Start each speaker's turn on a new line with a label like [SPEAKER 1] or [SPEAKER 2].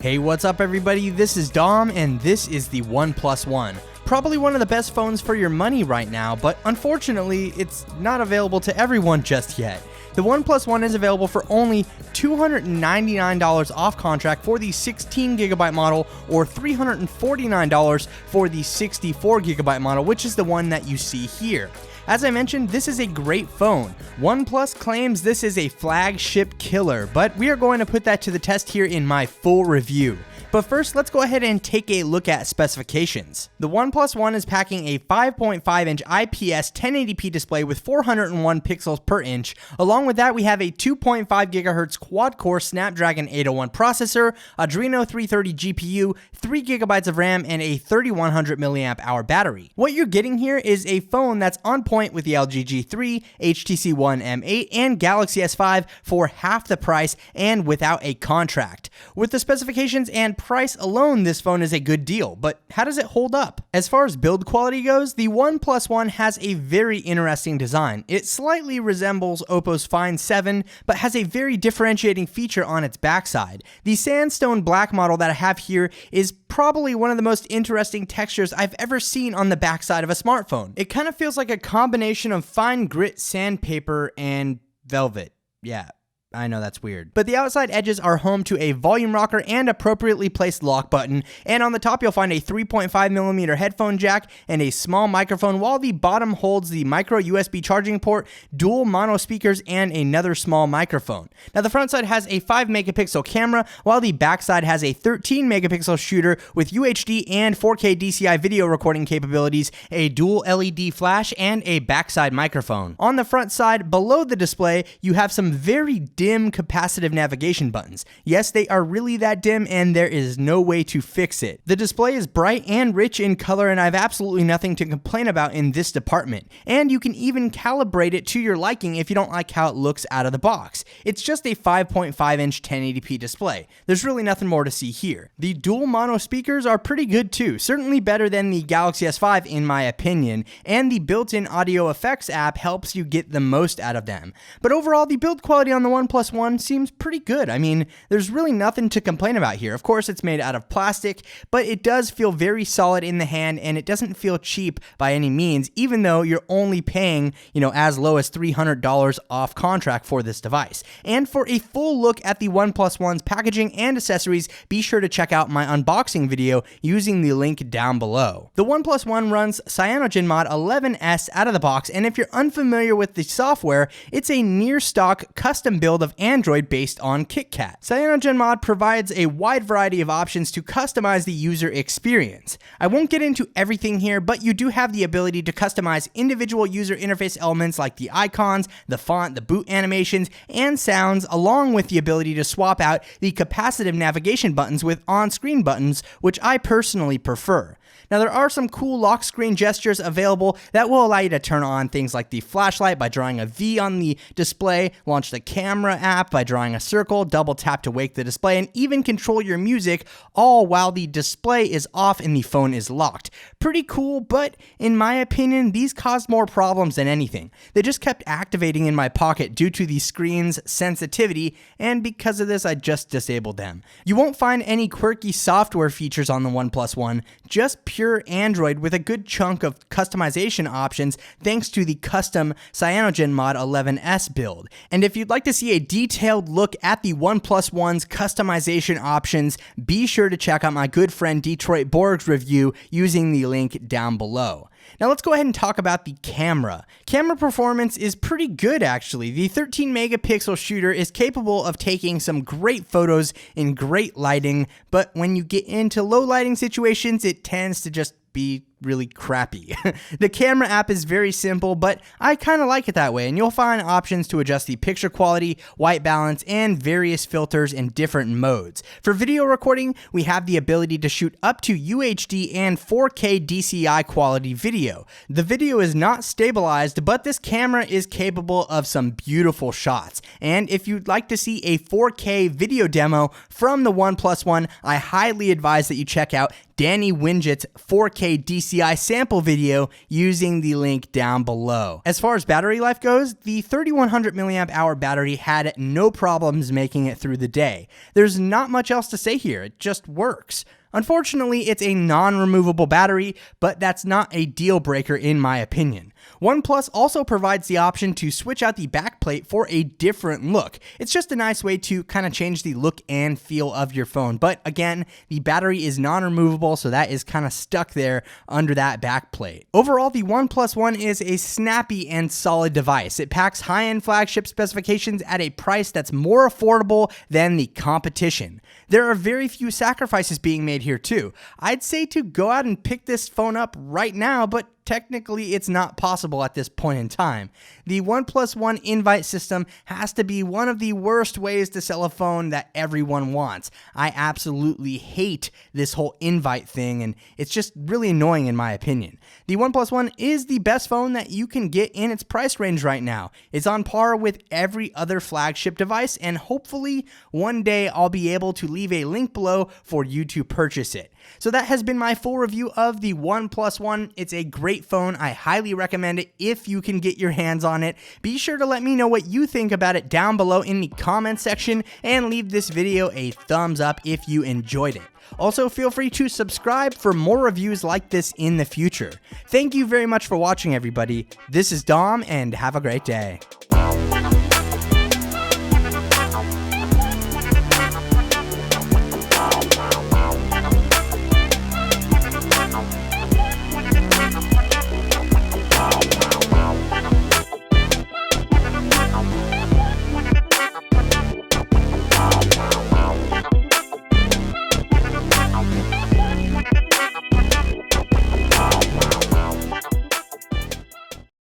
[SPEAKER 1] Hey, what's up everybody? This is Dom and this is the OnePlus One. Probably one of the best phones for your money right now, but unfortunately, it's not available to everyone just yet. The OnePlus One is available for only $299 off contract for the 16GB model or $349 for the 64GB model, which is the one that you see here. As I mentioned, this is a great phone. OnePlus claims this is a flagship killer, but we are going to put that to the test here in my full review. But first, let's go ahead and take a look at specifications. The OnePlus One is packing a 5.5-inch IPS 1080p display with 401 pixels per inch. Along with that, we have a 2.5 GHz quad-core Snapdragon 801 processor, Adreno 330 GPU, 3 GB of RAM, and a 3100 mAh battery. What you're getting here is a phone that's on point with the LG G3, HTC One M8, and Galaxy S5 for half the price and without a contract. With the specifications and price alone, this phone is a good deal, but how does it hold up? As far as build quality goes, the OnePlus One has a very interesting design. It slightly resembles Oppo's Find 7, but has a very differentiating feature on its backside. The sandstone black model that I have here is probably one of the most interesting textures I've ever seen on the backside of a smartphone. It kind of feels like a combination of fine grit sandpaper and velvet. Yeah. I know that's weird. But the outside edges are home to a volume rocker and appropriately placed lock button, and on the top you'll find a 3.5mm headphone jack and a small microphone, while the bottom holds the micro USB charging port, dual mono speakers, and another small microphone. Now the front side has a 5-megapixel camera, while the back side has a 13-megapixel shooter with UHD and 4K DCI video recording capabilities, a dual LED flash, and a backside microphone. On the front side, below the display, you have some very dim capacitive navigation buttons. Yes, they are really that dim and there is no way to fix it. The display is bright and rich in color and I have absolutely nothing to complain about in this department. And you can even calibrate it to your liking if you don't like how it looks out of the box. It's just a 5.5-inch 1080p display. There's really nothing more to see here. The dual mono speakers are pretty good too, certainly better than the Galaxy S5 in my opinion, and the built-in audio effects app helps you get the most out of them. But overall, the build quality on the OnePlus One seems pretty good. I mean, there's really nothing to complain about here. Of course, it's made out of plastic, but it does feel very solid in the hand and it doesn't feel cheap by any means, even though you're only paying, as low as $300 off contract for this device. And for a full look at the OnePlus One's packaging and accessories, be sure to check out my unboxing video using the link down below. The OnePlus One runs CyanogenMod 11S out of the box, and if you're unfamiliar with the software, it's a near stock custom build of Android based on KitKat. CyanogenMod provides a wide variety of options to customize the user experience. I won't get into everything here, but you do have the ability to customize individual user interface elements like the icons, the font, the boot animations, and sounds, along with the ability to swap out the capacitive navigation buttons with on-screen buttons, which I personally prefer. Now there are some cool lock screen gestures available that will allow you to turn on things like the flashlight by drawing a V on the display, launch the camera app by drawing a circle, double tap to wake the display, and even control your music, all while the display is off and the phone is locked. Pretty cool, but in my opinion, these caused more problems than anything. They just kept activating in my pocket due to the screen's sensitivity, and because of this, I just disabled them. You won't find any quirky software features on the OnePlus One, just pure Android with a good chunk of customization options thanks to the custom CyanogenMod 11S build. And if you'd like to see a detailed look at the OnePlus One's customization options, be sure to check out my good friend Detroit Borg's review using the link down below. Now let's go ahead and talk about the camera. Camera performance is pretty good actually. The 13-megapixel shooter is capable of taking some great photos in great lighting, but when you get into low lighting situations, it tends to just be really crappy. The camera app is very simple, but I kind of like it that way, and you'll find options to adjust the picture quality, white balance, and various filters in different modes. For video recording, we have the ability to shoot up to UHD and 4K DCI quality video. The video is not stabilized, but this camera is capable of some beautiful shots. And if you'd like to see a 4K video demo from the OnePlus One, I highly advise that you check out Danny Winget's 4K DCI sample video using the link down below. As far as battery life goes, the 3100 mAh battery had no problems making it through the day. There's not much else to say here, it just works. Unfortunately, it's a non-removable battery, but that's not a deal breaker in my opinion. OnePlus also provides the option to switch out the backplate for a different look. It's just a nice way to kind of change the look and feel of your phone, but again, the battery is non-removable, so that is kind of stuck there under that backplate. Overall, the OnePlus One is a snappy and solid device. It packs high-end flagship specifications at a price that's more affordable than the competition. There are very few sacrifices being made here too. I'd say to go out and pick this phone up right now, but technically it's not possible at this point in time. The OnePlus One invite system has to be one of the worst ways to sell a phone that everyone wants. I absolutely hate this whole invite thing, and it's just really annoying in my opinion. The OnePlus One is the best phone that you can get in its price range right now. It's on par with every other flagship device, and hopefully one day I'll be able to leave a link below for you to purchase it. So that has been my full review of the OnePlus One. It's a great phone. I highly recommend it if you can get your hands on it. Be sure to let me know what you think about it down below in the comment section, and leave this video a thumbs up if you enjoyed it. Also, feel free to subscribe for more reviews like this in the future. Thank you very much for watching, everybody. This is Dom, and have a great day.